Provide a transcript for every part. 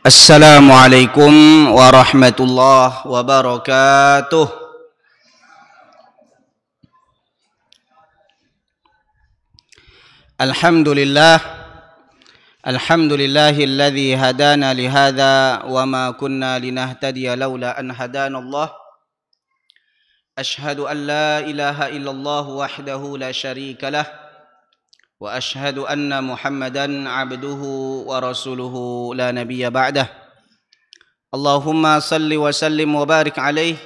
Assalamualaikum warahmatullahi wabarakatuh. Alhamdulillah, alhamdulillahilladzi hadana lihadza wa ma kunna linahtadiya laula an hadanallah. Ashhadu an la ilaha illallah wahdahu la syarika lah. Wa ashhadu anna Muhammadan abduhu wa rasuluhu la nabiyya ba'dah. Allahumma salli wa sallim wa barik alaihi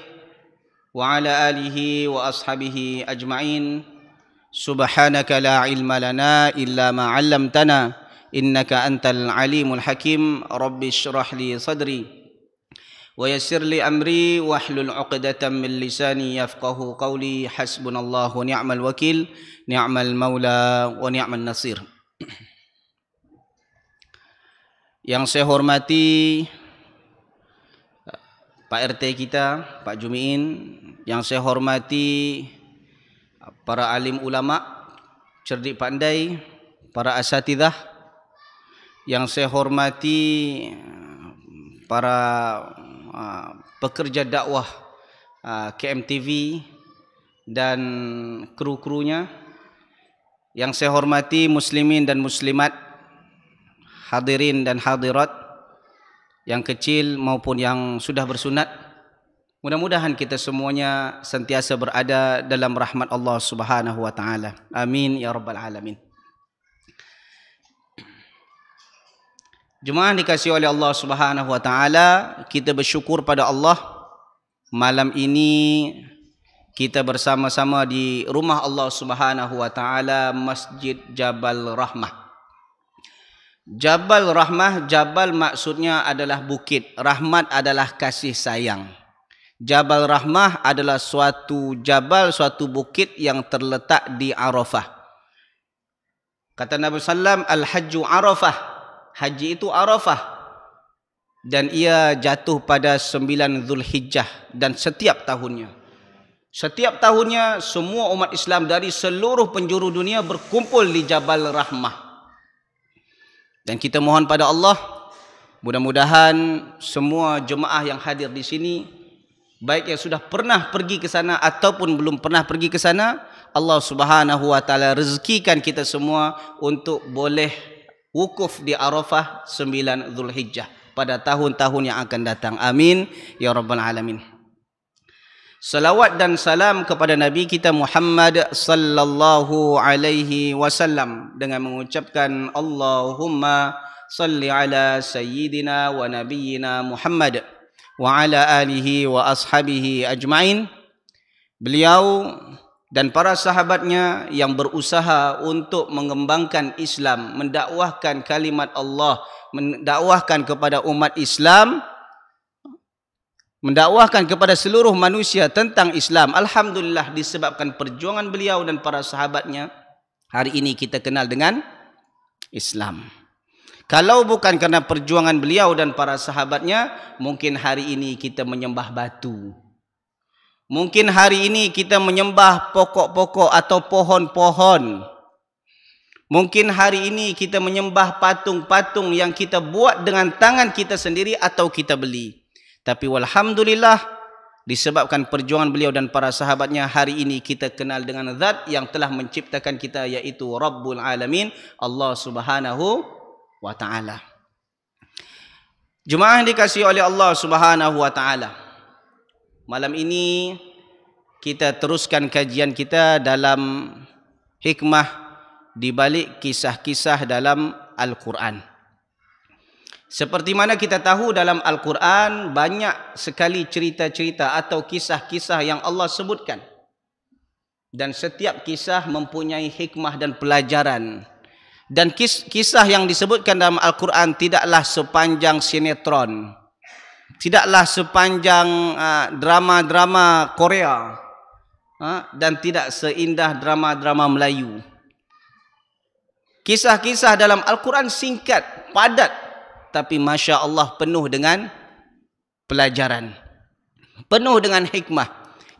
wa ala alihi wa ashabihi ajma'in. Subhanaka la ilma lana illa ma 'allamtana innaka antal alimul hakim. Rabbi shrah li sadri wa yassir li amri wahlul 'uqdatam min lisani yafqahu qawli. Hasbunallahu wa ni'mal wakil, ni'mal maula wa ni'man nasir. Yang saya hormati Pak RT kita, Pak Jumiin, yang saya hormati para alim ulama, cerdik pandai, para asatidzah, yang saya hormati para pekerja dakwah KMTV dan kru-krunya, yang saya hormati muslimin dan muslimat, hadirin dan hadirat, yang kecil maupun yang sudah bersunat. Mudah-mudahan kita semuanya sentiasa berada dalam rahmat Allah Subhanahu wa taala. Amin ya rabbal alamin. Jemaah dikasihi oleh Allah Subhanahu wa taala, kita bersyukur pada Allah. Malam ini kita bersama-sama di rumah Allah Subhanahu wa taala, Masjid Jabal Rahmah. Jabal Rahmah, Jabal maksudnya adalah bukit, Rahmat adalah kasih sayang. Jabal Rahmah adalah suatu jabal, suatu bukit yang terletak di Arafah. Kata Nabi sallam, Al-Hajju Arafah, haji itu Arafah, dan ia jatuh pada 9 Zulhijjah. Dan setiap tahunnya semua umat Islam dari seluruh penjuru dunia berkumpul di Jabal Rahmah. Dan kita mohon pada Allah, mudah-mudahan semua jemaah yang hadir di sini, baik yang sudah pernah pergi ke sana ataupun belum pernah pergi ke sana, Allah Subhanahu wa taala rezekikan kita semua untuk boleh wukuf di Arafah 9 Zulhijjah pada tahun-tahun yang akan datang. Amin ya rabbal alamin. Salawat dan salam kepada Nabi kita Muhammad sallallahu alaihi wasallam dengan mengucapkan Allahumma salli ala sayyidina wa nabiyyina Muhammad wa ala alihi wa ashabihi ajma'in. Beliau dan para sahabatnya yang berusaha untuk mengembangkan Islam, mendakwahkan kalimat Allah, mendakwahkan kepada umat Islam, mendakwahkan kepada seluruh manusia tentang Islam. Alhamdulillah, disebabkan perjuangan beliau dan para sahabatnya, hari ini kita kenal dengan Islam. Kalau bukan karena perjuangan beliau dan para sahabatnya, mungkin hari ini kita menyembah batu. Mungkin hari ini kita menyembah pokok-pokok atau pohon-pohon. Mungkin hari ini kita menyembah patung-patung yang kita buat dengan tangan kita sendiri atau kita beli. Tapi walhamdulillah, disebabkan perjuangan beliau dan para sahabatnya, hari ini kita kenal dengan zat yang telah menciptakan kita, yaitu Rabbul Alamin, Allah Subhanahu wa ta'ala. Jemaah dikasihi oleh Allah Subhanahu wa ta'ala, malam ini kita teruskan kajian kita dalam hikmah di balik kisah-kisah dalam Al-Quran. Seperti mana kita tahu, dalam Al-Quran banyak sekali cerita-cerita atau kisah-kisah yang Allah sebutkan. Dan setiap kisah mempunyai hikmah dan pelajaran. Dan kisah yang disebutkan dalam Al-Quran tidaklah sepanjang sinetron, tidaklah sepanjang drama-drama Korea, dan tidak seindah drama-drama Melayu. Kisah-kisah dalam Al-Quran singkat, padat, tapi Masya Allah penuh dengan pelajaran, penuh dengan hikmah,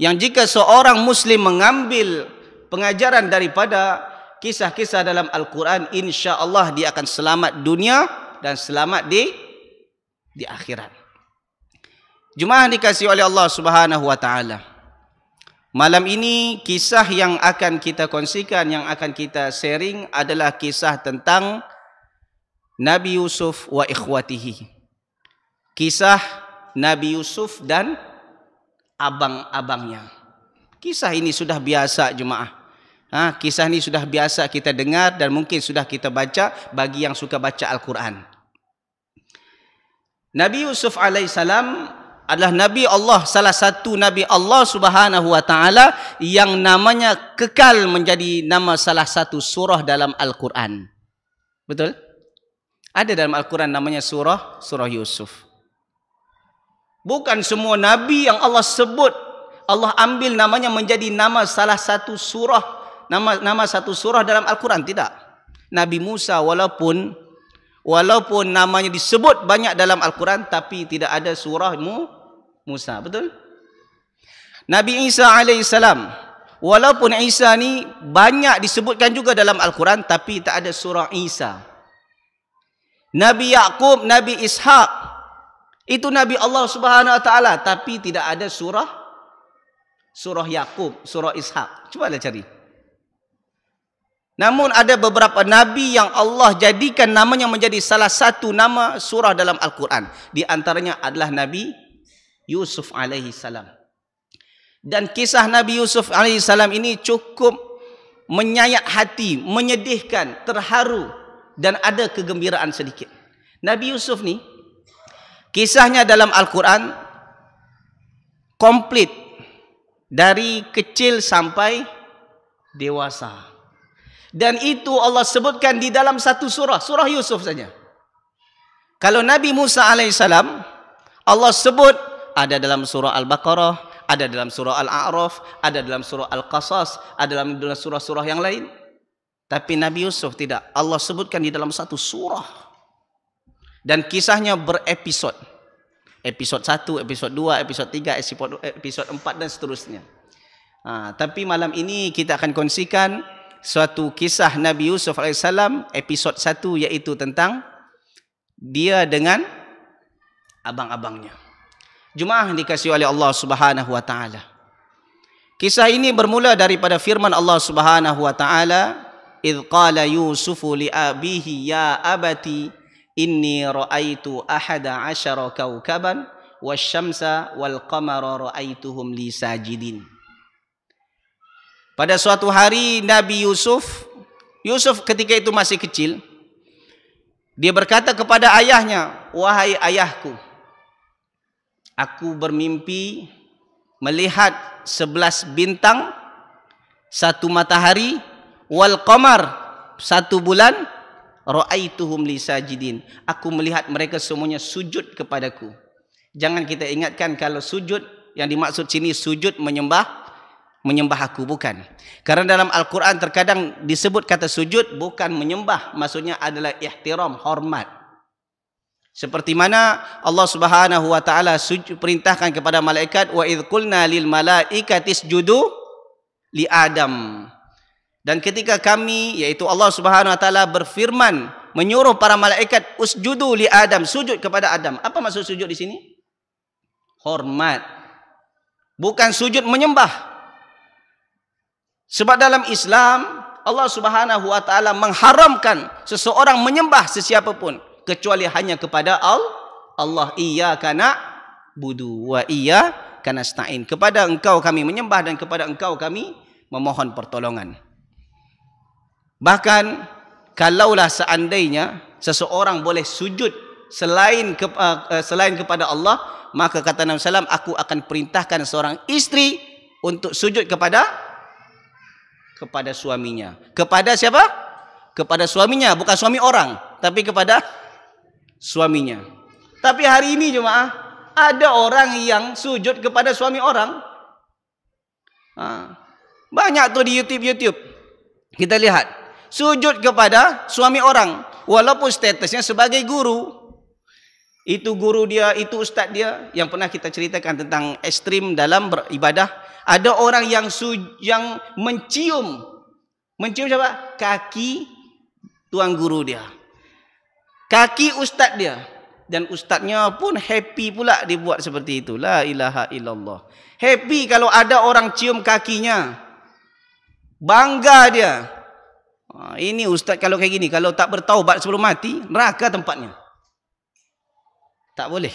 yang jika seorang Muslim mengambil pengajaran daripada kisah-kisah dalam Al-Quran, insya Allah dia akan selamat dunia dan selamat di di akhirat. Jemaah dikasihi oleh Allah Subhanahu wa taala. Malam ini kisah yang akan kita kongsikan, yang akan kita sharing adalah kisah tentang Nabi Yusuf wa ikhwatihi. Kisah Nabi Yusuf dan abang-abangnya. Kisah ini sudah biasa jemaah. Kisah ini sudah biasa kita dengar dan mungkin sudah kita baca bagi yang suka baca Al-Quran. Nabi Yusuf alaihissalam adalah Nabi Allah, salah satu Nabi Allah Subhanahu wa taala yang namanya kekal menjadi nama salah satu surah dalam Al-Quran. Betul? Ada dalam Al-Quran namanya surah Yusuf. Bukan semua Nabi yang Allah sebut, Allah ambil namanya menjadi nama salah satu surah, nama satu surah dalam Al-Quran, tidak. Nabi Musa walaupun namanya disebut banyak dalam Al-Quran, tapi tidak ada surah Musa, betul? Nabi Isa alaihissalam, walaupun Isa ni banyak disebutkan juga dalam Al-Quran, tapi tak ada surah Isa. Nabi Yaqub, Nabi Ishaq, itu Nabi Allah Subhanahu wa taala, tapi tidak ada surah Yaqub, surah Ishaq. Cubalah cari. Namun ada beberapa nabi yang Allah jadikan namanya menjadi salah satu nama surah dalam Al-Quran. Di antaranya adalah Nabi Yusuf alaihi salam. Dan kisah Nabi Yusuf alaihi salam ini cukup menyayat hati, menyedihkan, terharu dan ada kegembiraan sedikit. Nabi Yusuf ni kisahnya dalam Al-Quran komplit dari kecil sampai dewasa. Dan itu Allah sebutkan di dalam satu surah Yusuf saja. Kalau Nabi Musa alaihissalam, Allah sebut ada dalam surah Al-Baqarah, ada dalam surah Al-A'raf, ada dalam surah Al-Qasas, ada dalam surah-surah yang lain. Tapi Nabi Yusuf tidak. Allah sebutkan di dalam satu surah. Dan kisahnya berepisod. Episod 1, episod 2, episod 3, episod 4 dan seterusnya. Tapi malam ini kita akan kongsikan suatu kisah Nabi Yusuf alaihissalam, episod 1, iaitu tentang dia dengan abang-abangnya. Jemaah dikasihi oleh Allah Subhanahu wa taala. Kisah ini bermula daripada firman Allah Subhanahu wa taala, "Idz qala Yusufu li abihi ya abati inni ra'aitu ahada 'asyara kawkaban wasyamsa wal qamara ra'aituhum li sajidin." Pada suatu hari Nabi Yusuf ketika itu masih kecil, dia berkata kepada ayahnya, "Wahai ayahku, aku bermimpi melihat 11 bintang, 1 matahari, wal qamar, 1 bulan, ra'aituhum li sajidin. Aku melihat mereka semuanya sujud kepadaku." Jangan kita ingatkan kalau sujud yang dimaksud sini sujud menyembah aku, bukan. Karena dalam Al-Quran terkadang disebut kata sujud bukan menyembah, maksudnya adalah ihtiram, hormat. Seperti mana Allah Subhanahu wa taala perintahkan kepada malaikat, wa idz qulna lil malaikati isjudu li Adam. Dan ketika kami, yaitu Allah Subhanahu wa taala berfirman menyuruh para malaikat usjudu li Adam, sujud kepada Adam. Apa maksud sujud di sini? Hormat. Bukan sujud menyembah. Sebab dalam Islam Allah Subhanahu wa taala mengharamkan seseorang menyembah sesiapa pun kecuali hanya kepada Allah. Iyyaka na'budu wa iyyaka nasta'in. Kepada engkau kami menyembah dan kepada engkau kami memohon pertolongan. Bahkan kalaulah seandainya seseorang boleh sujud selain kepada Allah, maka kata Nabi SAW, aku akan perintahkan seorang istri untuk sujud kepada suaminya. Kepada siapa? Kepada suaminya, bukan suami orang, tapi kepada suaminya. Tapi hari ini jemaah, ada orang yang sujud kepada suami orang. Banyak tuh di YouTube. Kita lihat, sujud kepada suami orang, walaupun statusnya sebagai guru. Itu guru dia, itu ustaz dia. Yang pernah kita ceritakan tentang ekstrim dalam beribadah. Ada orang yang mencium siapa? Kaki tuan guru dia, kaki ustaz dia. Dan ustaznya pun happy pula dibuat seperti itu. La ilaha illallah. Happy kalau ada orang cium kakinya. Bangga dia. Ini ustaz kalau kayak gini, kalau tak bertaubat sebelum mati, neraka tempatnya. Tak boleh.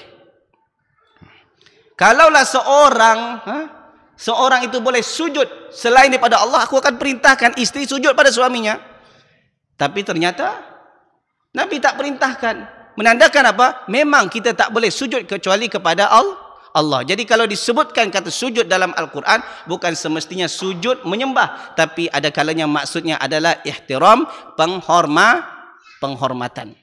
Kalaulah seorang itu boleh sujud selain daripada Allah, aku akan perintahkan isteri sujud pada suaminya. Tapi ternyata Nabi tak perintahkan. Menandakan apa? Memang kita tak boleh sujud kecuali kepada Allah. Jadi kalau disebutkan kata sujud dalam Al-Quran, bukan semestinya sujud menyembah, tapi ada kalanya maksudnya adalah ihtiram, penghormatan.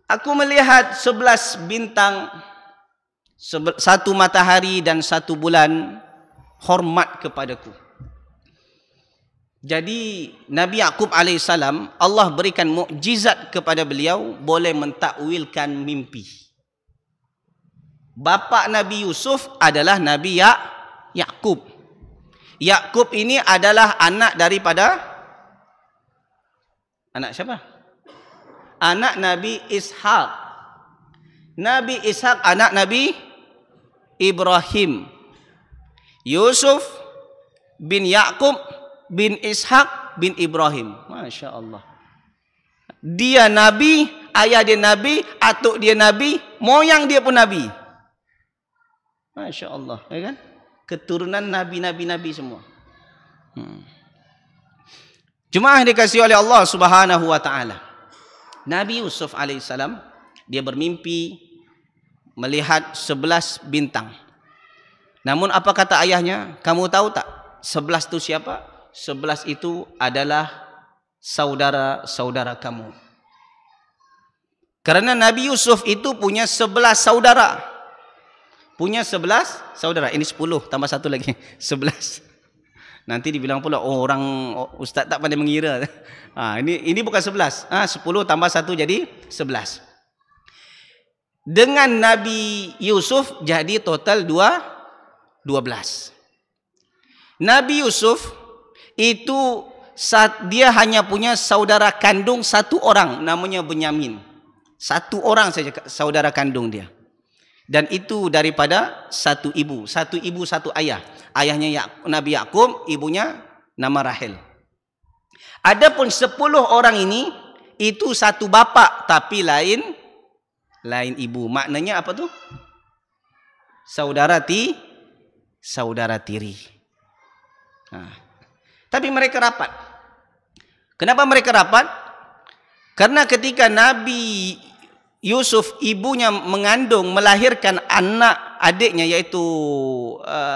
Aku melihat 11 bintang, 1 matahari dan 1 bulan hormat kepadaku. Jadi Nabi Yaqub alaihissalam, Allah berikan mukjizat kepada beliau, boleh mentakwilkan mimpi. Bapa Nabi Yusuf adalah Nabi Yaqub. Yaqub ini adalah anak daripada anak siapa? Anak Nabi Ishaq. Nabi Ishaq anak Nabi Ibrahim. Yusuf bin Yaqub bin Ishaq bin Ibrahim. Masya Allah. Dia Nabi, ayah dia Nabi, atuk dia Nabi, moyang dia pun Nabi. Masya Allah, ya kan? Keturunan Nabi semua. Jemaah dikasihi oleh Allah Subhanahu wa taala. Nabi Yusuf alaihissalam, dia bermimpi melihat 11 bintang. Namun apa kata ayahnya? Kamu tahu tak 11 itu siapa? 11 itu adalah saudara-saudara kamu. Karena Nabi Yusuf itu punya 11 saudara. Punya 11 saudara. Ini 10 tambah 1 lagi. 11. Nanti dibilang pula, oh orang ustaz tak pandai mengira. Ini bukan 11. 10 tambah 1 jadi 11. Dengan Nabi Yusuf jadi total 12. Nabi Yusuf itu dia hanya punya saudara kandung 1 orang, namanya Benyamin. 1 orang saja saudara kandung dia. Dan itu daripada 1 ibu, 1 ayah. Ayahnya Nabi Yaqub, ibunya nama Rahel. Adapun 10 orang ini itu 1 bapa tapi lain ibu. Maknanya apa tu? Saudara tiri. Tapi mereka rapat. Kenapa mereka rapat? Karena ketika Nabi Yusuf ibunya mengandung, melahirkan anak adiknya yaitu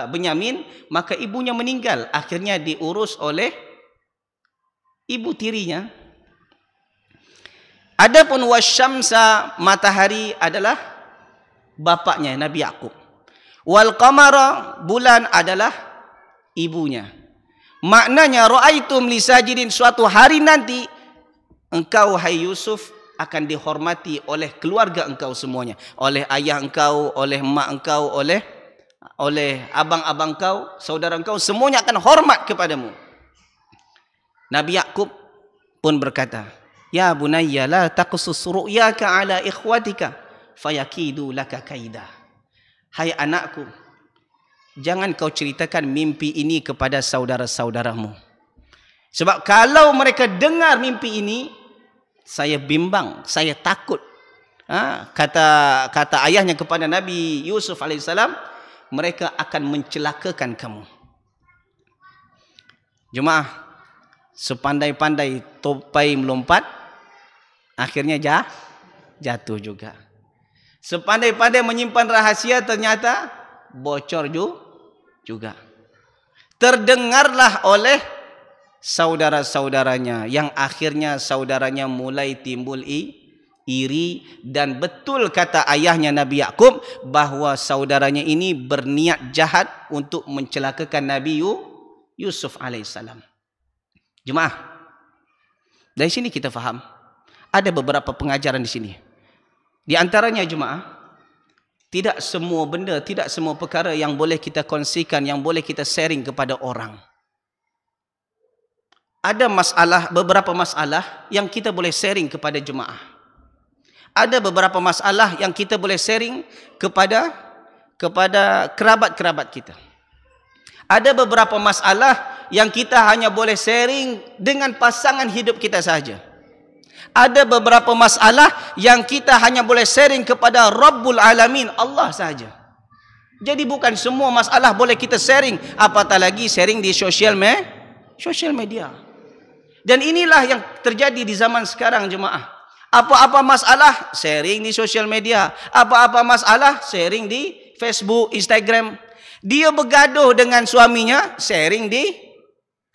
Benyamin, maka ibunya meninggal. Akhirnya diurus oleh ibu tirinya. Adapun wasyamsa, matahari adalah bapaknya Nabi Yaqub. Wal qamara, bulan adalah ibunya. Maknanya ra'aitum lisajidin, suatu hari nanti engkau hai Yusuf akan dihormati oleh keluarga engkau semuanya, oleh ayah engkau, oleh mak engkau, oleh abang-abang engkau, saudara engkau, semuanya akan hormat kepadamu. Nabi Yaqub pun berkata, ya bunayya la taqsus ru'yaka ala ikhwatika fayakidu laka kaida. Hai anakku, jangan kau ceritakan mimpi ini kepada saudara-saudaramu. Sebab kalau mereka dengar mimpi ini, saya bimbang, saya takut. Kata ayahnya kepada Nabi Yusuf alaihissalam, mereka akan mencelakakan kamu. Jemaah, sepandai-pandai topai melompat, akhirnya jatuh juga. Sepandai-pandai menyimpan rahasia, ternyata bocor juga. Terdengarlah oleh saudara-saudaranya, yang akhirnya saudaranya mulai timbul iri. Dan betul kata ayahnya Nabi Yaqub, bahawa saudaranya ini berniat jahat untuk mencelakakan Nabi Yusuf alaihissalam. Jemaah, dari sini kita faham ada beberapa pengajaran di sini. Di antaranya jemaah, tidak semua benda, tidak semua perkara yang boleh kita kongsikan, yang boleh kita sharing kepada orang. Ada beberapa masalah yang kita boleh sharing kepada jemaah. ada beberapa masalah yang kita boleh sharing kepada kerabat-kerabat kita. Ada beberapa masalah yang kita hanya boleh sharing dengan pasangan hidup kita saja. Ada beberapa masalah yang kita hanya boleh sharing kepada Rabbul Alamin, Allah saja. Jadi bukan semua masalah boleh kita sharing, apatah lagi sharing di social media. Dan inilah yang terjadi di zaman sekarang, jemaah. Apa-apa masalah sharing di social media, apa-apa masalah sharing di Facebook, Instagram. Dia bergaduh dengan suaminya, sharing di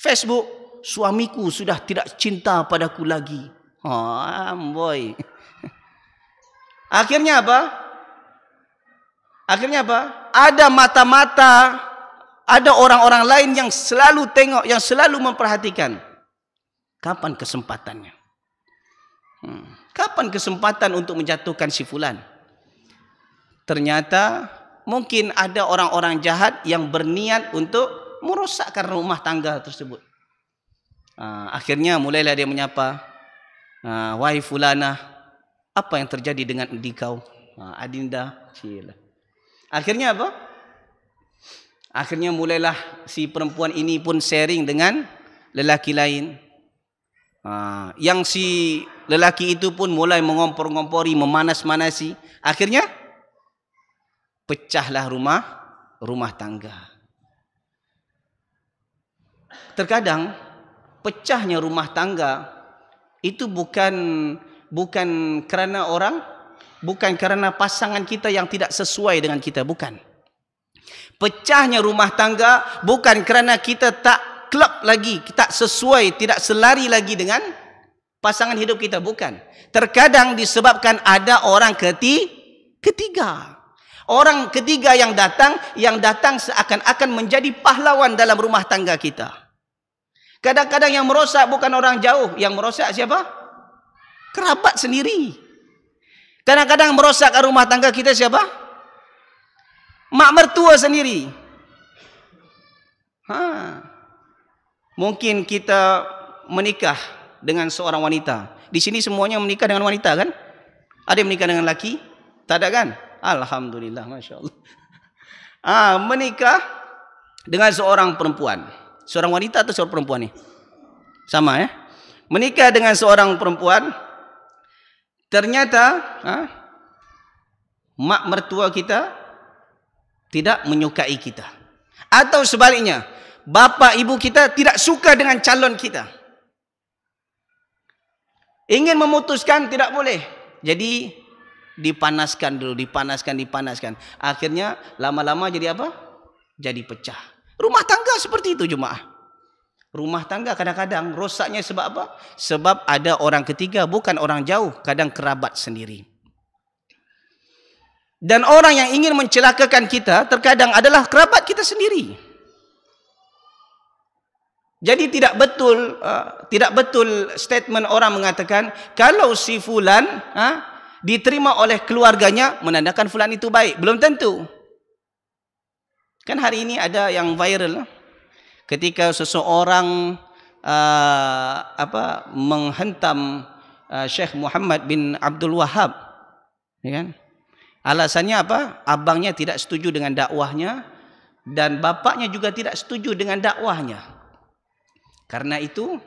Facebook. Suamiku sudah tidak cinta padaku lagi. Boy. Akhirnya apa? Ada mata-mata, ada orang-orang lain yang selalu tengok, yang selalu memperhatikan. Kapan kesempatannya? Kapan kesempatan untuk menjatuhkan si fulan? Ternyata mungkin ada orang-orang jahat yang berniat untuk merosakkan rumah tangga tersebut. Akhirnya mulailah dia menyapa, wahai fulana, apa yang terjadi dengan kau? Adinda, cila. Akhirnya apa? Akhirnya mulailah si perempuan ini pun sharing dengan lelaki lain. Yang si lelaki itu pun mulai mengompor-ngompori, memanas-manasi. Akhirnya pecahlah rumah tangga. Terkadang pecahnya rumah tangga itu bukan kerana orang, bukan kerana pasangan kita yang tidak sesuai dengan kita, bukan. Pecahnya rumah tangga bukan kerana kita tak klop lagi, tak sesuai, tidak selari lagi dengan pasangan hidup kita, bukan. Terkadang disebabkan ada orang ketiga. Orang ketiga yang datang seakan-akan menjadi pahlawan dalam rumah tangga kita. Kadang-kadang yang merosak bukan orang jauh, yang merosak siapa? Kerabat sendiri. Kadang-kadang merosak rumah tangga kita siapa? Mak mertua sendiri. Mungkin kita menikah dengan seorang wanita. Di sini semuanya menikah dengan wanita kan? Ada yang menikah dengan laki? Tak ada kan? Alhamdulillah, Masya Allah. Menikah dengan seorang perempuan. Seorang wanita atau seorang perempuan ni? Sama ya? Menikah dengan seorang perempuan. Ternyata mak mertua kita tidak menyukai kita. Atau sebaliknya, bapa ibu kita tidak suka dengan calon kita. Ingin memutuskan tidak boleh. Jadi dipanaskan dulu, dipanaskan. Akhirnya lama-lama jadi apa? Jadi pecah. Rumah tangga seperti itu, jemaah. Rumah tangga kadang-kadang rosaknya sebab apa? Sebab ada orang ketiga, bukan orang jauh, kadang kerabat sendiri. Dan orang yang ingin mencelakakan kita terkadang adalah kerabat kita sendiri. Jadi tidak betul statement orang mengatakan kalau si fulan diterima oleh keluarganya menandakan fulan itu baik. Belum tentu. Kan hari ini ada yang viral ketika seseorang menghentam Syekh Muhammad bin Abdul Wahab, ya kan? Alasannya apa? Abangnya tidak setuju dengan dakwahnya dan bapaknya juga tidak setuju dengan dakwahnya. Karena itu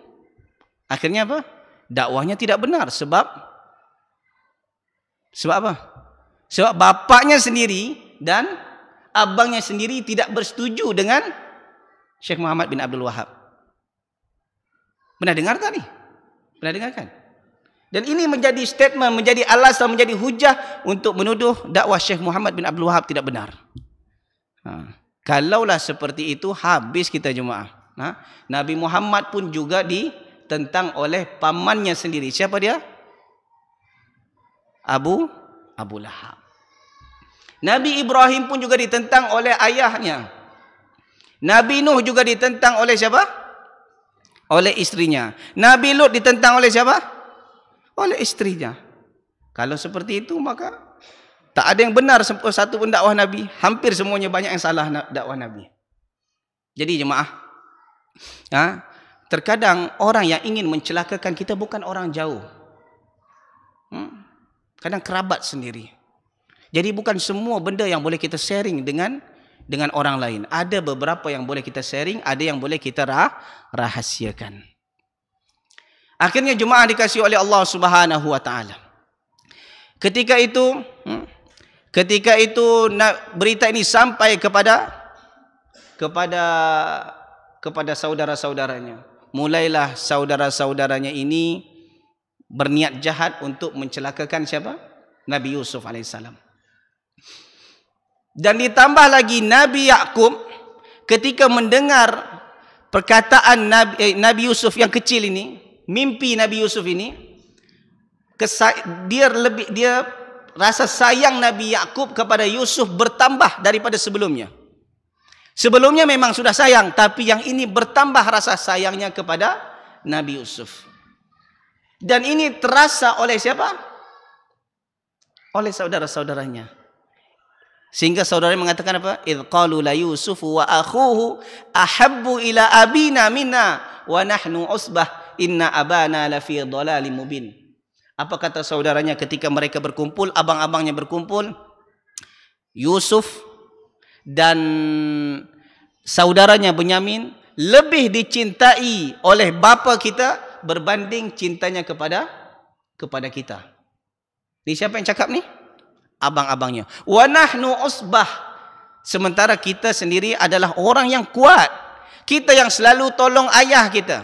akhirnya apa? Dakwahnya tidak benar sebab apa? Sebab bapaknya sendiri dan abangnya sendiri tidak bersetuju dengan Syekh Muhammad bin Abdul Wahab. Pernah dengar tak ni? Pernah dengar kan? Dan ini menjadi statement, menjadi alasan, menjadi hujah untuk menuduh dakwah Syekh Muhammad bin Abdul Wahab tidak benar. Kalaulah seperti itu, habis kita jemaah. Nabi Muhammad pun juga ditentang oleh pamannya sendiri. Siapa dia? Abu Lahab. Nabi Ibrahim pun juga ditentang oleh ayahnya. Nabi Nuh juga ditentang oleh siapa? Oleh istrinya. Nabi Lut ditentang oleh siapa? Oleh istrinya. Kalau seperti itu maka tak ada yang benar satu pun dakwah Nabi. Hampir semuanya banyak yang salah dakwah Nabi. Jadi jemaah, terkadang orang yang ingin mencelakakan kita bukan orang jauh. kadang kerabat sendiri. Jadi bukan semua benda yang boleh kita sharing dengan orang lain. Ada beberapa yang boleh kita sharing, ada yang boleh kita rahasiakan. Akhirnya jemaah dikasihi oleh Allah Subhanahu wa taala. Ketika itu berita ini sampai kepada saudara-saudaranya. Mulailah saudara-saudaranya ini berniat jahat untuk mencelakakan siapa? Nabi Yusuf alaihissalam. Dan ditambah lagi Nabi Yakub ketika mendengar perkataan Nabi Yusuf yang kecil ini, mimpi Nabi Yusuf ini, dia rasa sayang Nabi Yakub kepada Yusuf bertambah daripada sebelumnya. Sebelumnya memang sudah sayang, tapi yang ini bertambah rasa sayangnya kepada Nabi Yusuf. Dan ini terasa oleh siapa? Oleh saudara-saudaranya. Sehingga saudaranya mengatakan apa? Idh qalu la Yusufu wa akhuhu ahabbu ila abina minna wa nahnu usbah inna abana lafi dhalalim mubin. Apa kata saudaranya ketika mereka berkumpul, abang-abangnya berkumpul? Yusuf dan saudaranya Benyamin lebih dicintai oleh bapa kita berbanding cintanya kepada kita. Ini siapa yang cakap ni? Abang-abangnya. Wa nahnu usbah. Sementara kita sendiri adalah orang yang kuat. Kita yang selalu tolong ayah kita.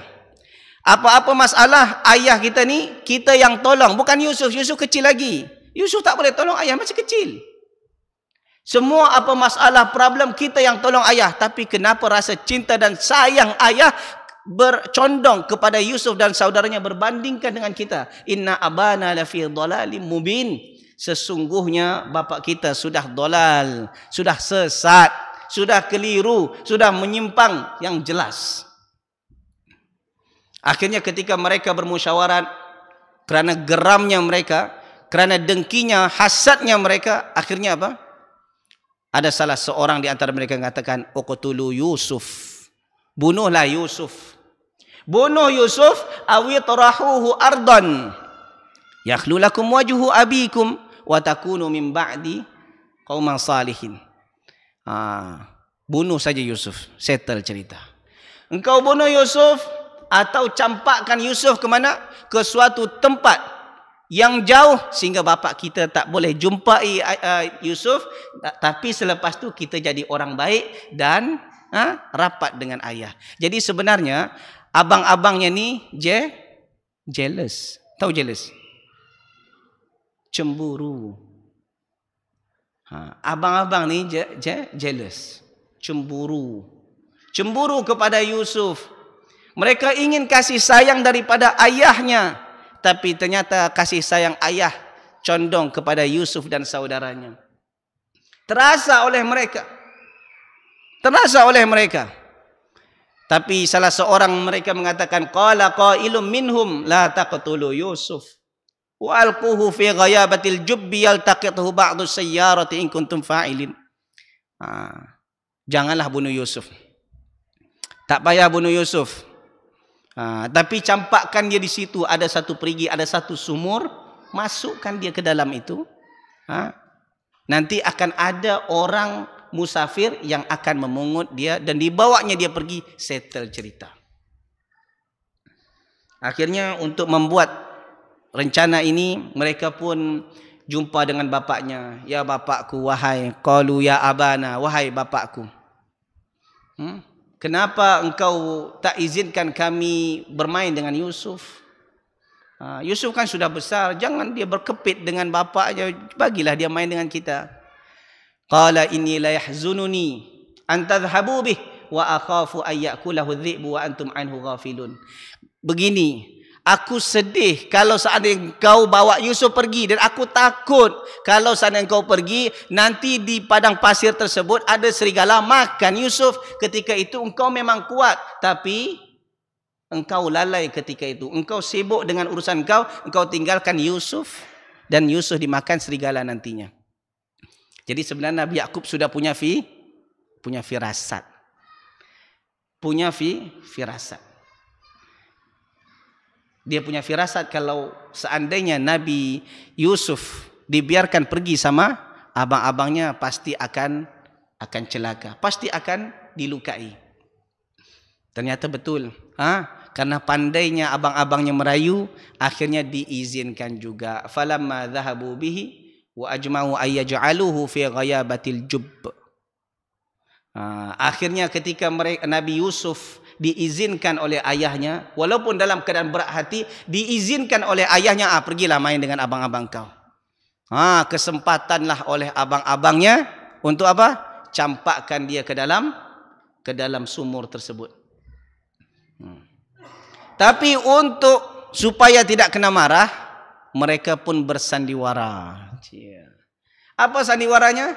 Apa-apa masalah ayah kita ni, kita yang tolong. Bukan Yusuf. Yusuf kecil lagi. Yusuf tak boleh tolong ayah, masih kecil. Semua apa masalah, problem, kita yang tolong ayah. Tapi kenapa rasa cinta dan sayang ayah bercondong kepada Yusuf dan saudaranya berbandingkan dengan kita? Inna abana lafi dhalalim mubin. Sesungguhnya bapa kita sudah dolal, sudah sesat, sudah keliru, sudah menyimpang yang jelas. Akhirnya ketika mereka bermusyawarah, kerana geramnya mereka, kerana dengkinya, hasadnya mereka, akhirnya apa? Ada salah seorang di antara mereka mengatakan, uqtulu Yusuf. Bunuhlah Yusuf. Bunuh Yusuf, awi tarahuhu ardan. Yakhlu lakum wajhu abikum wa takunu min ba'di qauman salihin. Bunuh saja Yusuf, settle cerita. Engkau bunuh Yusuf atau campakkan Yusuf ke mana? Ke suatu tempat yang jauh sehingga bapa kita tak boleh jumpai Yusuf, tapi selepas tu kita jadi orang baik dan rapat dengan ayah. Jadi sebenarnya abang-abangnya ni jealous. Tahu jealous? Cemburu. Abang-abang ni jealous, cemburu kepada Yusuf. Mereka ingin kasih sayang daripada ayahnya, tapi ternyata kasih sayang ayah condong kepada Yusuf dan saudaranya. Terasa oleh mereka. Tapi salah seorang mereka mengatakan, qala qailum minhum la taqtulu Yusuf wa alquhu fi ghayabatil jubbi yaltaqithu ba'du sayyarati in kuntum fa'ilin. Janganlah bunuh Yusuf. Tak payah bunuh Yusuf. Tapi campakkan dia di situ, ada satu perigi, ada satu sumur, masukkan dia ke dalam itu. Nanti akan ada orang musafir yang akan memungut dia dan dibawanya dia pergi, settle cerita. Akhirnya untuk membuat rencana ini, mereka pun jumpa dengan bapaknya. Ya bapakku, wahai, qalu ya abana, wahai bapakku. Kenapa engkau tak izinkan kami bermain dengan Yusuf? Yusuf kan sudah besar, jangan dia berkepit dengan bapa aja, bagilah dia main dengan kita. Qala inni la yahzununi an tadhhabu bih wa akhafu ay ya'kulahu adh-dhi'bu wa antum anhu ghafilun. Begini, aku sedih kalau seandainya engkau bawa Yusuf pergi, dan aku takut kalau seandainya engkau pergi, nanti di padang pasir tersebut ada serigala makan Yusuf. Ketika itu engkau memang kuat, tapi engkau lalai ketika itu. Engkau sibuk dengan urusan engkau tinggalkan Yusuf, dan Yusuf dimakan serigala nantinya. Jadi sebenarnya Nabi Yakub sudah punya firasat. Dia punya firasat kalau seandainya Nabi Yusuf dibiarkan pergi sama abang-abangnya, pasti akan celaka, pasti akan dilukai. Ternyata betul. Karena pandainya abang-abangnya merayu, akhirnya diizinkan juga. Falamma dhahabu bihi wa ajma'u ay yaj'aluhu fi ghayabatil jubb. Akhirnya ketika Nabi Yusuf diizinkan oleh ayahnya, walaupun dalam keadaan berat hati, diizinkan oleh ayahnya, pergilah main dengan abang-abang kau. Kesempatanlah oleh abang-abangnya untuk apa? Campakkan dia ke dalam sumur tersebut. Tapi untuk supaya tidak kena marah, mereka pun bersandiwara. Apa sandiwaranya?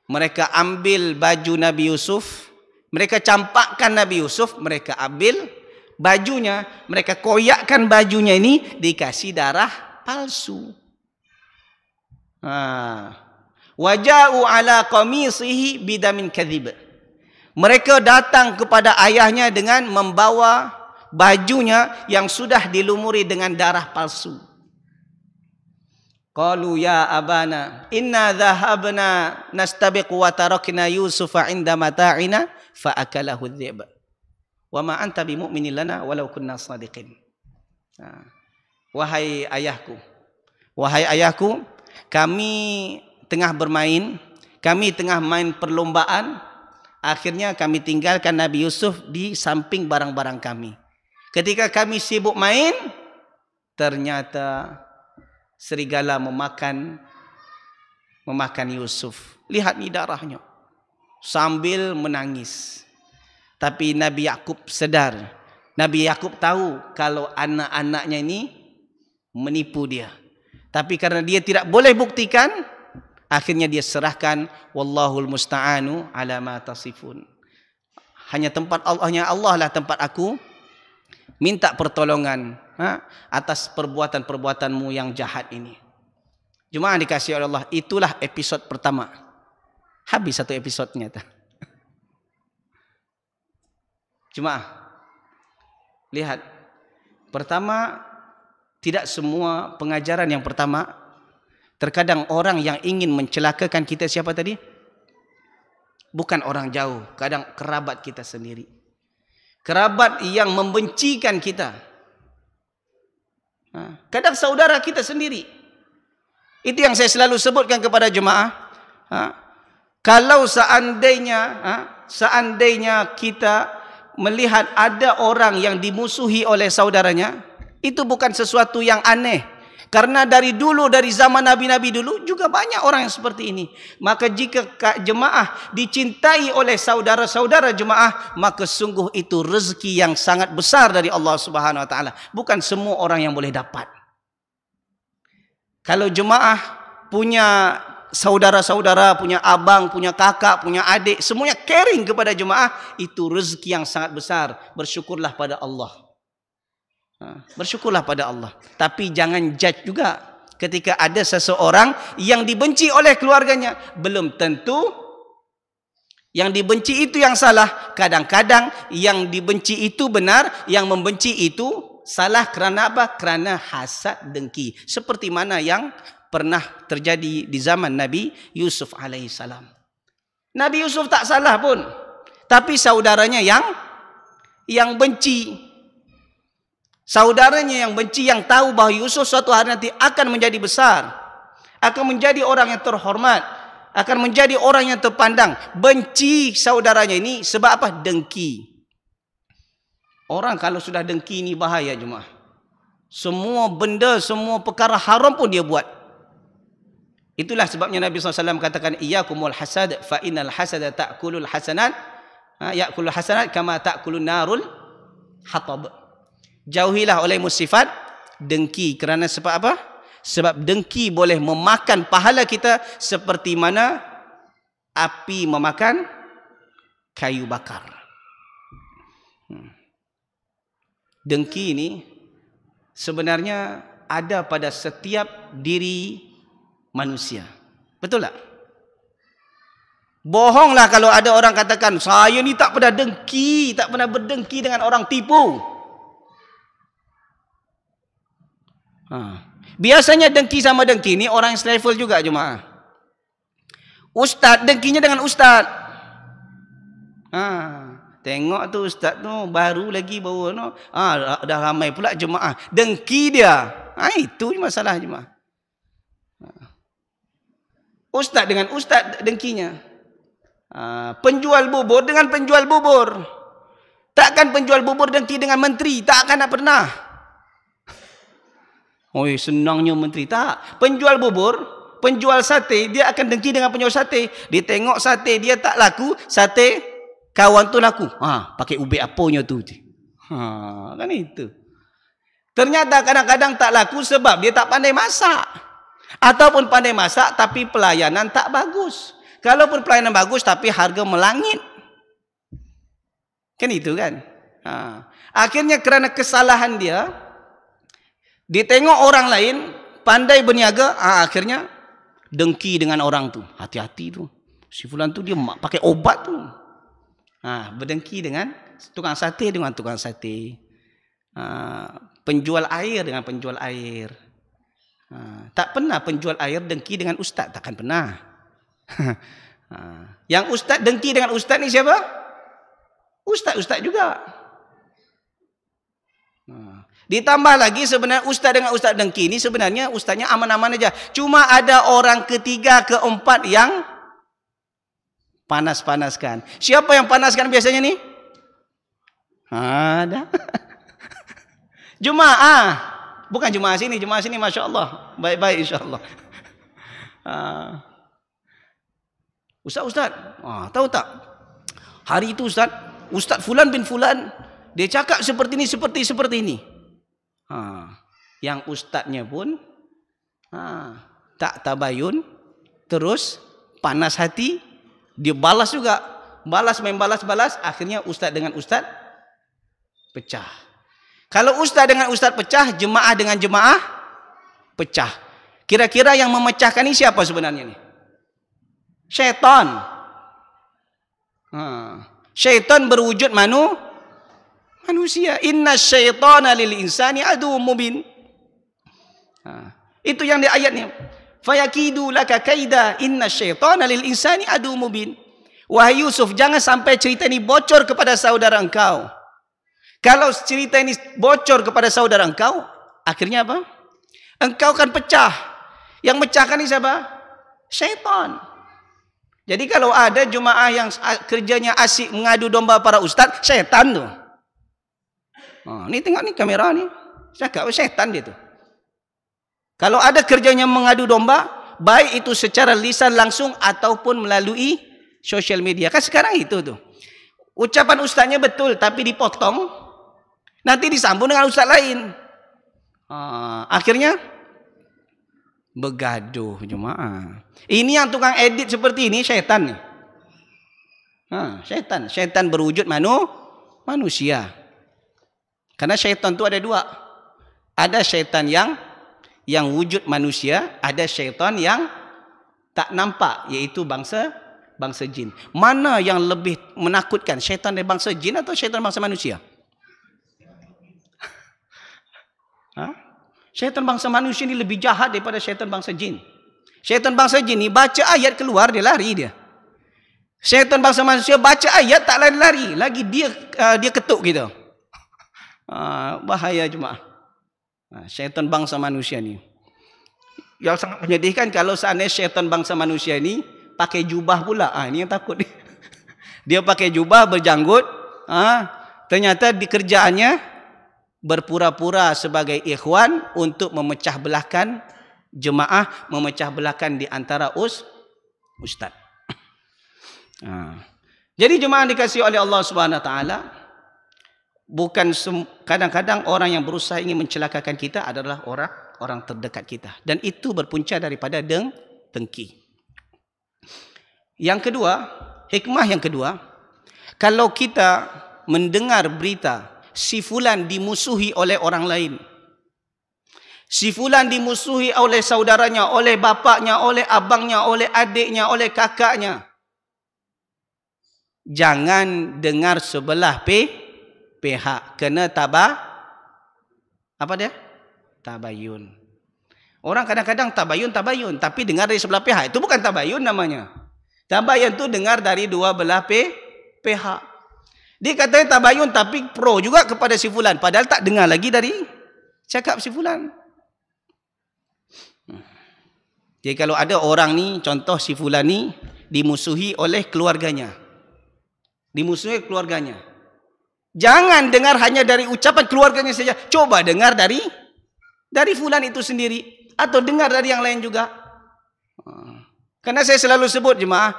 Mereka ambil baju Nabi Yusuf, mereka campakkan Nabi Yusuf, mereka ambil bajunya, mereka koyakkan bajunya ini, dikasih darah palsu. Waja'u ala qamisihi bidamin kadhib. Mereka datang kepada ayahnya dengan membawa bajunya yang sudah dilumuri dengan darah palsu. Qalu ya abana inna dhahabna nastabiqu wa tarakna Yusufa 'inda mata'ina fa akalahu adh-dhi'b. Wa ma anta bimu'minin lana walau kunna shadiqin. Wahai ayahku, kami tengah bermain, kami tengah main perlombaan, akhirnya kami tinggalkan Nabi Yusuf di samping barang-barang kami. Ketika kami sibuk main, ternyata serigala memakan Yusuf. Lihat ni darahnya. Sambil menangis. Tapi Nabi Yakub sedar. Nabi Yakub tahu kalau anak-anaknya ini menipu dia. Tapi karena dia tidak boleh buktikan, akhirnya dia serahkan. Wallahul musta'anu ala ma tasifun. Hanya tempat Allahnya, Allah lah tempat aku minta pertolongan atas perbuatan-perbuatanmu yang jahat ini. Jemaah dikasihi oleh Allah, itulah episod pertama. Habis satu episodnya. Jemaah, lihat. Pertama, tidak semua pengajaran yang pertama. Terkadang orang yang ingin mencelakakan kita siapa tadi? Bukan orang jauh, kadang kerabat kita sendiri. Kerabat yang membencikan kita. Kadang saudara kita sendiri. Itu yang saya selalu sebutkan kepada jemaah. Kalau seandainya kita melihat ada orang yang dimusuhi oleh saudaranya, itu bukan sesuatu yang aneh. Karena dari dulu, dari zaman Nabi-Nabi dulu juga banyak orang yang seperti ini. Maka jika jemaah dicintai oleh saudara-saudara jemaah, maka sungguh itu rezeki yang sangat besar dari Allah Subhanahu Wa Taala. Bukan semua orang yang boleh dapat. Kalau jemaah punya saudara-saudara, punya abang, punya kakak, punya adik, semuanya caring kepada jemaah, itu rezeki yang sangat besar. Bersyukurlah pada Allah. Bersyukurlah pada Allah. Tapi jangan judge juga. Ketika ada seseorang yang dibenci oleh keluarganya, belum tentu yang dibenci itu yang salah. Kadang-kadang yang dibenci itu benar, yang membenci itu salah. Kerana apa? Kerana hasad, dengki. Seperti mana yang pernah terjadi di zaman Nabi Yusuf alaihissalam. Nabi Yusuf tak salah pun, tapi saudaranya yang benci. Saudaranya yang benci, yang tahu bahawa Yusuf suatu hari nanti akan menjadi besar, akan menjadi orang yang terhormat, akan menjadi orang yang terpandang. Benci saudaranya ini sebab apa? Dengki. Orang kalau sudah dengki ini bahaya jemaah. Semua benda, semua perkara haram pun dia buat. Itulah sebabnya Nabi SAW katakan, Iyakumul hasad, fa innal hasada ta'kulul hasanat, ya'kulul hasanat kama ta'kulun narul hatab. Jauhilah olehmu sifat dengki. Kerana sebab apa? Sebab dengki boleh memakan pahala kita seperti mana api memakan kayu bakar. Dengki ini sebenarnya ada pada setiap diri manusia. Betul tak? Bohonglah kalau ada orang katakan, saya ni tak pernah dengki, tak pernah berdengki dengan orang tipu. Biasanya dengki sama dengki ni orang yang selevel juga jemaah. Ustaz dengkinya dengan ustaz. Tengok tu ustaz tu baru lagi bawa no. Dah ramai pula jemaah dengki dia. Itu masalah jemaah. Ustaz dengan ustaz dengkinya. Penjual bubur dengan penjual bubur. Takkan penjual bubur dengki dengan menteri, tak akan pernah. Oi, senangnya menteri. Tak. Penjual bubur, penjual sate, dia akan dengki dengan penjual sate. Dia tengok sate dia tak laku, sate kawan tu laku. Pakai ubi apanya tu. Kan itu. Ternyata kadang-kadang tak laku sebab dia tak pandai masak. Ataupun pandai masak tapi pelayanan tak bagus. Kalaupun pelayanan bagus tapi harga melangit. Kan itu kan. Akhirnya kerana kesalahan dia, ditengok orang lain pandai berniaga, akhirnya dengki dengan orang tu. Hati-hati tu. Si fulan tu dia pakai obat tu. Berdengki dengan tukang sate dengan tukang sate. Penjual air dengan penjual air. Tak pernah penjual air dengki dengan ustaz. Takkan pernah. Yang ustaz dengki dengan ustaz ni siapa? Ustaz-ustaz juga. Ditambah lagi sebenarnya ustaz dengan ustaz dengki ni sebenarnya ustaznya aman-aman aja. Cuma ada orang ketiga, keempat yang panas-panaskan. Siapa yang panaskan biasanya ni? Ada. Jemaah. Bukan jemaah sini masya-Allah. Baik-baik insya-Allah. Ustaz. Tahu tak? Hari itu Ustaz Fulan bin Fulan dia cakap seperti ini. Yang ustaznya pun tak tabayun, terus panas hati, dia balas juga. Balas, akhirnya ustaz dengan ustaz pecah. Kalau ustaz dengan ustaz pecah, jemaah dengan jemaah pecah. Kira-kira yang memecahkan ini siapa sebenarnya ni? Syaitan. Syaitan berwujud manusia. Inna syaitana lil insani aduwwum mubin. Itu yang di ayat ni. Fayakidu laka kaida inna syaitana lil insani aduwwum mubin. Wahai Yusuf, jangan sampai cerita ini bocor kepada saudara engkau. Kalau cerita ini bocor kepada saudara engkau, akhirnya apa? Engkau akan pecah. Yang mecahkan ini siapa? Syaitan. Jadi kalau ada jemaah yang kerjanya asyik mengadu domba para ustaz, syaitan tu. Ni tengok ni kamera ni. Cakap syaitan dia tu. Kalau ada kerjanya mengadu domba, baik itu secara lisan langsung ataupun melalui social media. Kan sekarang itu tu. Ucapan ustaznya betul tapi dipotong. Nanti disambung dengan ustaz lain. Akhirnya bergaduh jemaah. Ini yang tukang edit seperti ini syaitan ni. Syaitan berwujud manusia. Karena syaitan tu ada dua. Ada syaitan yang wujud manusia, ada syaitan yang tak nampak, iaitu bangsa jin. Mana yang lebih menakutkan, syaitan dari bangsa jin atau syaitan bangsa manusia? Syaitan bangsa manusia ni lebih jahat daripada syaitan bangsa jin. Syaitan bangsa jin ni baca ayat keluar dia lari dia. Syaitan bangsa manusia baca ayat tak lari-lari, lagi dia ketuk kita. Bahaya jemaah. Syaitan bangsa manusia ni. Yang sangat menyedihkan kalau seandainya syaitan bangsa manusia ni pakai jubah pula. Ini yang takut. Dia pakai jubah berjanggut. Ternyata di kerjaannya berpura-pura sebagai ikhwan untuk memecah belahkan jemaah, memecah belahkan di antara ustaz. Jadi jemaah dikasihi oleh Allah Subhanahu Wa Taala, bukan kadang-kadang orang yang berusaha ingin mencelakakan kita adalah orang terdekat kita, dan itu berpunca daripada dengki. Yang kedua, hikmah yang kedua, kalau kita mendengar berita si fulan dimusuhi oleh orang lain, si fulan dimusuhi oleh saudaranya, oleh bapaknya, oleh abangnya, oleh adiknya, oleh kakaknya, jangan dengar sebelah pihak, kena tabah Tabayun. Orang kadang-kadang tabayun, tapi dengar dari sebelah pihak. Itu bukan tabayun namanya. Tabayun itu dengar dari dua belah pihak. Dia katanya tabayun tapi pro juga kepada si fulan. Padahal tak dengar lagi dari cakap si fulan. Jadi kalau ada orang ni, contoh si fulan ni, dimusuhi oleh keluarganya. Dimusuhi keluarganya. Jangan dengar hanya dari ucapan keluarganya saja. Coba dengar dari fulan itu sendiri. Atau dengar dari yang lain juga. Karena saya selalu sebut jemaah,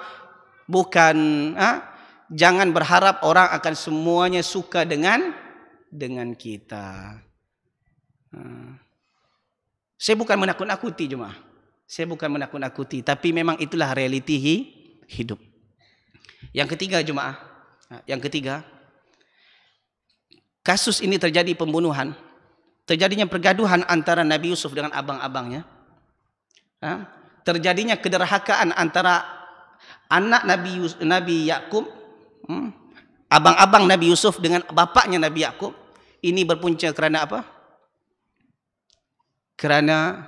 jangan berharap orang akan semuanya suka dengan kita. Saya bukan menakut-nakuti jemaah. Saya bukan menakut-nakuti, tapi memang itulah realiti hidup. Yang ketiga jemaah, kasus ini terjadi pembunuhan. Terjadinya pergaduhan antara Nabi Yusuf dengan abang-abangnya. Terjadinya kederhakaan antara anak Nabi Yakub, abang-abang Nabi Yusuf dengan bapaknya Nabi Yakub. Ini berpunca kerana apa? Kerana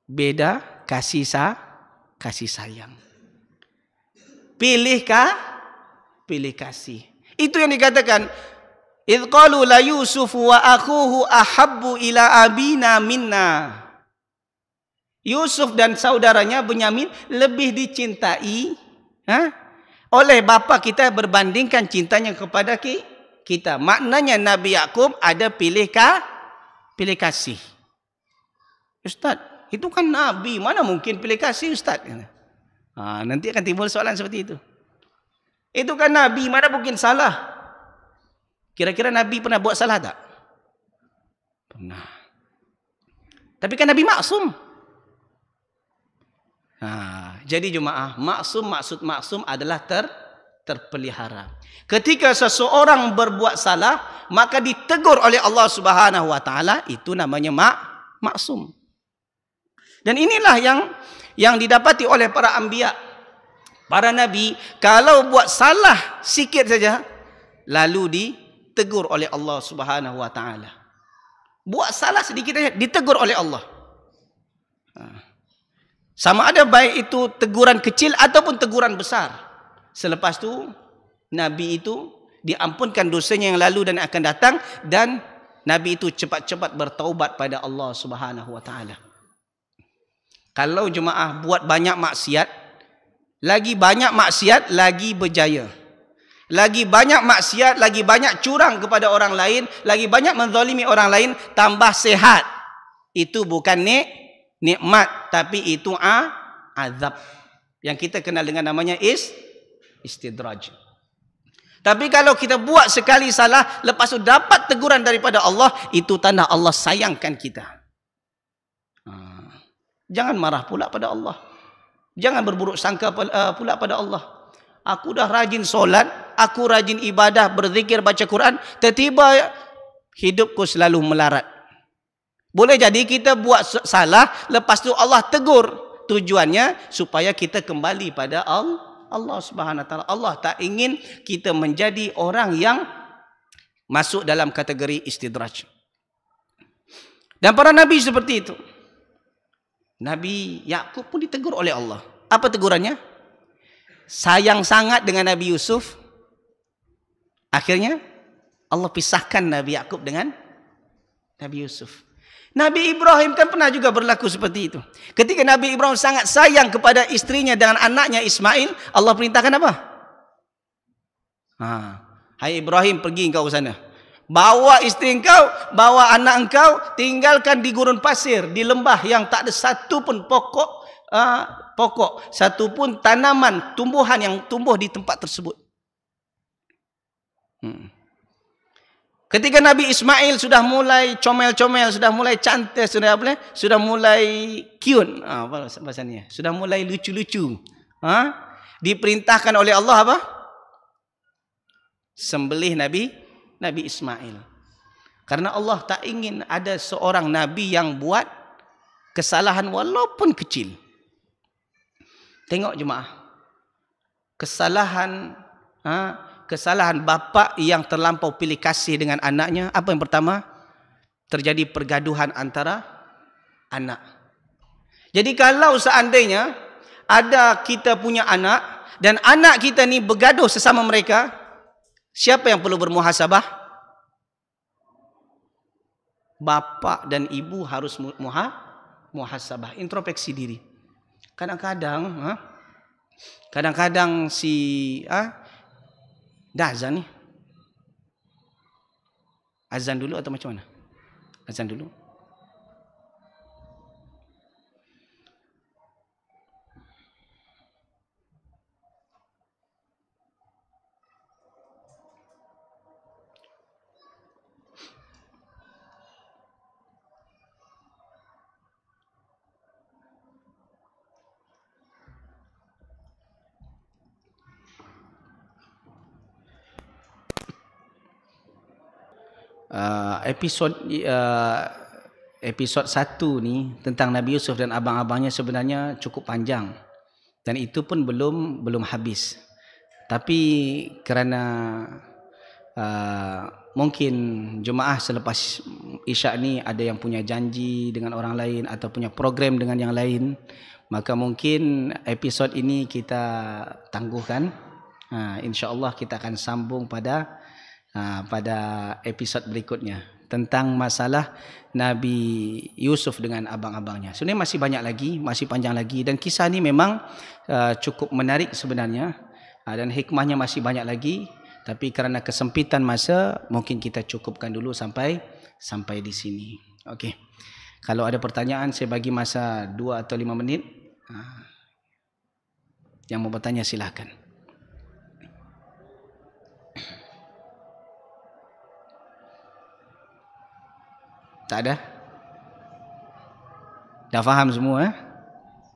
beda kasih sayang. Pilih kasih. Itu yang dikatakan, idh qalu la Yusuf wa akhuhu ahabbu ila abina minna. Yusuf dan saudaranya Bunyamin lebih dicintai oleh bapa kita berbandingkan cintanya kepada kita. Maknanya Nabi Yakub ada pilih kasih. Ustaz, itu kan Nabi, mana mungkin pilih kasih Ustaz? Nanti akan timbul soalan seperti itu. Itu kan Nabi, mana mungkin salah? Kira-kira Nabi pernah buat salah tak? Pernah. Tapi kan Nabi maksum. Jadi jemaah, maksud maksum adalah terpelihara. Ketika seseorang berbuat salah, maka ditegur oleh Allah Subhanahu wa taala, itu namanya maksum. Dan inilah yang didapati oleh para anbiya, para nabi, kalau buat salah sikit saja lalu ditegur oleh Allah Subhanahu wa taala. Buat salah sedikit saja ditegur oleh Allah. Sama ada baik itu teguran kecil ataupun teguran besar. Selepas itu nabi itu diampunkan dosanya yang lalu dan akan datang, dan nabi itu cepat-cepat bertaubat pada Allah Subhanahu wa taala. Kalau jemaah buat banyak maksiat, lagi banyak maksiat lagi berjaya. Lagi banyak maksiat, lagi banyak curang kepada orang lain, lagi banyak menzalimi orang lain, tambah sehat. Itu bukan nikmat, tapi itu azab. Yang kita kenal dengan namanya istidraj. Tapi kalau kita buat sekali salah, lepas itu dapat teguran daripada Allah, itu tanda Allah sayangkan kita. Jangan marah pula pada Allah. Jangan berburuk sangka pula pada Allah. Aku dah rajin solat, aku rajin ibadah, berzikir, baca Quran, tiba-tiba hidupku selalu melarat. Boleh jadi kita buat salah, lepas tu Allah tegur. Tujuannya supaya kita kembali pada Allah Subhanahu wa taala. Allah tak ingin kita menjadi orang yang masuk dalam kategori istidraj. Dan para nabi seperti itu. Nabi Yakub pun ditegur oleh Allah. Apa tegurannya? Sayang sangat dengan Nabi Yusuf. Akhirnya Allah pisahkan Nabi Yakub dengan Nabi Yusuf. Nabi Ibrahim kan pernah juga berlaku seperti itu. Ketika Nabi Ibrahim sangat sayang kepada istrinya dengan anaknya Ismail, Allah perintahkan apa? Hai Ibrahim, pergi engkau ke sana. Bawa isteri engkau, bawa anak engkau, tinggalkan di gurun pasir, di lembah yang tak ada satu pun pokok, satu pun tanaman, tumbuhan yang tumbuh di tempat tersebut. Ketika Nabi Ismail sudah mulai comel-comel, sudah mulai cantik, sudah mulai cute, apa bahasanya? Sudah mulai lucu-lucu. Diperintahkan oleh Allah apa? Sembelih Nabi Ismail. Karena Allah tak ingin ada seorang nabi yang buat kesalahan walaupun kecil. Tengok jemaah. Kesalahan bapa yang terlampau pilih kasih dengan anaknya. Apa yang pertama? terjadi pergaduhan antara anak. Jadi kalau seandainya ada kita punya anak dan anak kita ni bergaduh sesama mereka, siapa yang perlu bermuhasabah? Bapa dan ibu harus muhasabah, introspeksi diri. Kadang-kadang si dah azan ni. Azan dulu atau macam mana? Azan dulu. Episod 1 ni tentang Nabi Yusuf dan abang-abangnya sebenarnya cukup panjang dan itu pun belum habis. Tapi kerana mungkin jemaah selepas Isyak ni ada yang punya janji dengan orang lain atau punya program dengan yang lain, maka mungkin episod ini kita tangguhkan. InsyaAllah kita akan sambung pada episod berikutnya tentang masalah Nabi Yusuf dengan abang-abangnya. Sebenarnya masih banyak lagi, masih panjang lagi, dan kisah ni memang cukup menarik sebenarnya, dan hikmahnya masih banyak lagi, tapi kerana kesempitan masa mungkin kita cukupkan dulu sampai di sini. Okey. Kalau ada pertanyaan saya bagi masa 2 atau 5 minit. Yang mau bertanya silakan. Tak ada? Dah faham semua?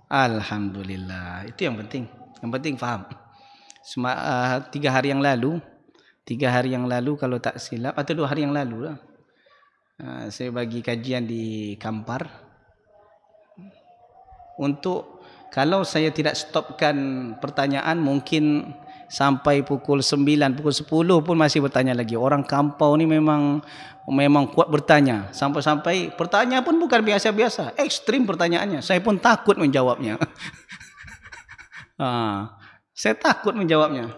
Alhamdulillah. Itu yang penting. Yang penting faham. 3 hari yang lalu kalau tak silap, atau 2 hari yang lalu lah, saya bagi kajian di Kampar. Untuk kalau saya tidak stopkan pertanyaan, mungkin sampai pukul 9, pukul 10 pun masih bertanya lagi. Orang kampau ni memang kuat bertanya. Sampai-sampai pertanyaan pun bukan biasa-biasa. Ekstrim pertanyaannya. Saya pun takut menjawabnya. Saya takut menjawabnya.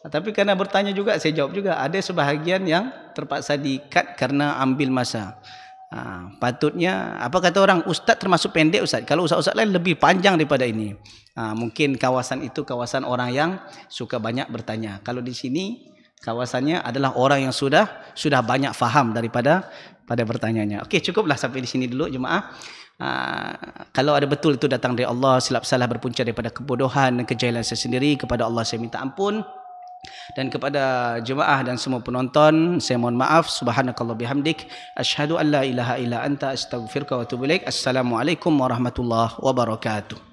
Tapi kerana bertanya juga, saya jawab juga. Ada sebahagian yang terpaksa di-cut kerana ambil masa. Patutnya, apa kata orang, ustaz termasuk pendek ustaz. Kalau ustaz-ustaz lain lebih panjang daripada ini. Mungkin kawasan itu kawasan orang yang suka banyak bertanya. Kalau di sini kawasannya adalah orang yang sudah banyak faham daripada bertanyanya. Okey, cukuplah sampai di sini dulu jemaah. Kalau ada betul itu datang dari Allah, silap salah berpunca daripada kebodohan dan kejahilan saya sendiri, kepada Allah saya minta ampun. Dan kepada jemaah dan semua penonton, saya mohon maaf. Subhanakallah bihamdik, asyhadu an la ilaha illa anta, astaghfiruka wa atubu ilaik. Assalamualaikum warahmatullahi wabarakatuh.